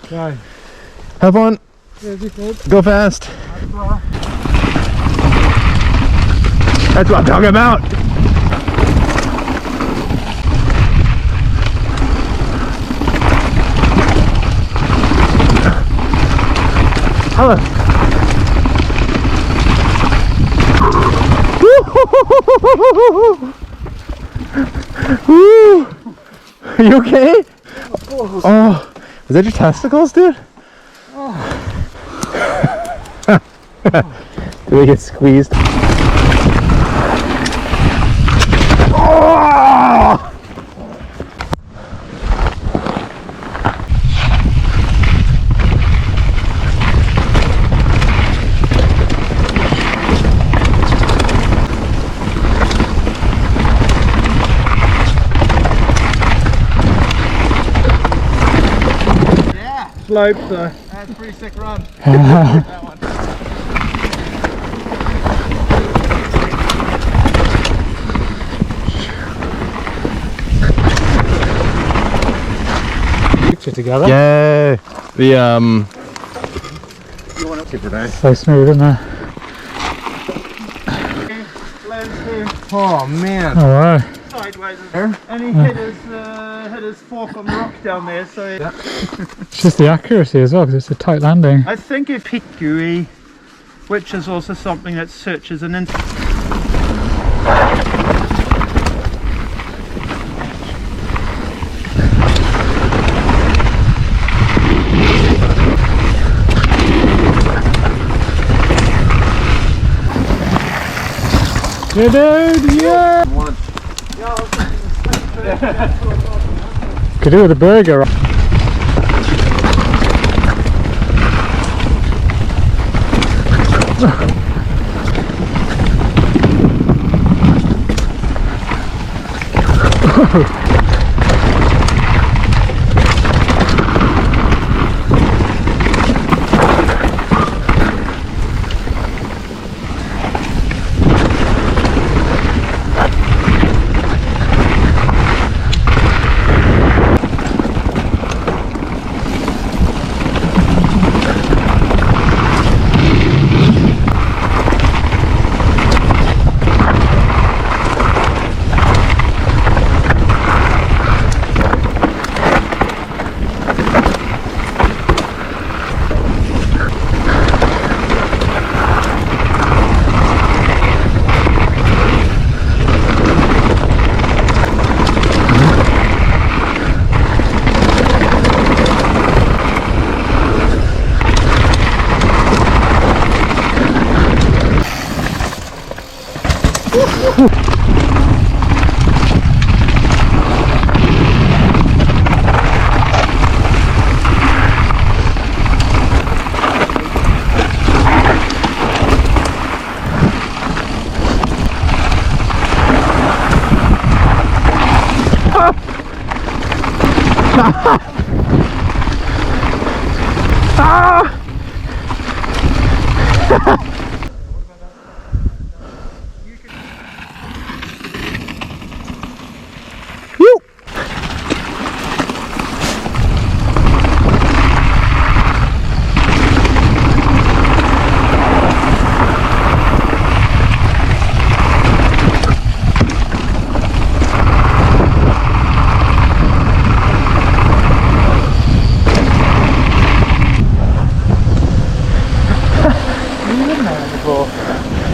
Right. Have fun. Go fast. That's what I'm talking about. Hello. Woo! Are you okay? Oh, was that your testicles, dude? Did they get squeezed? Oh! Slope, so that's a pretty sick run. That one. Picture together. Yay! The You want it super nice. So smooth, isn't it? Oh man! Oh wow! Sideways there, and he hit his fork on the rock down there. So yeah. It's just the accuracy as well, because it's a tight landing. I think if he gooey, which is also something that searches an in. Yeah, dude! Yeah! Could do with a burger.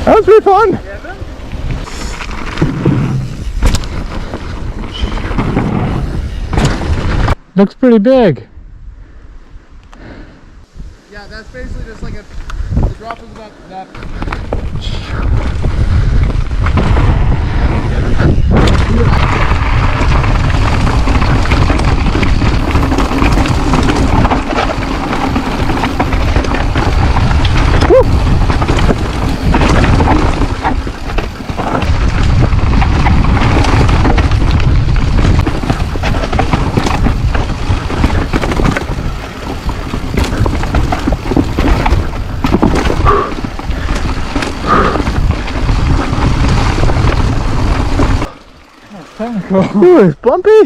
That was pretty fun. Looks pretty big. Yeah, that's basically just like the drop is about that. Technical. Ooh, it's bumpy.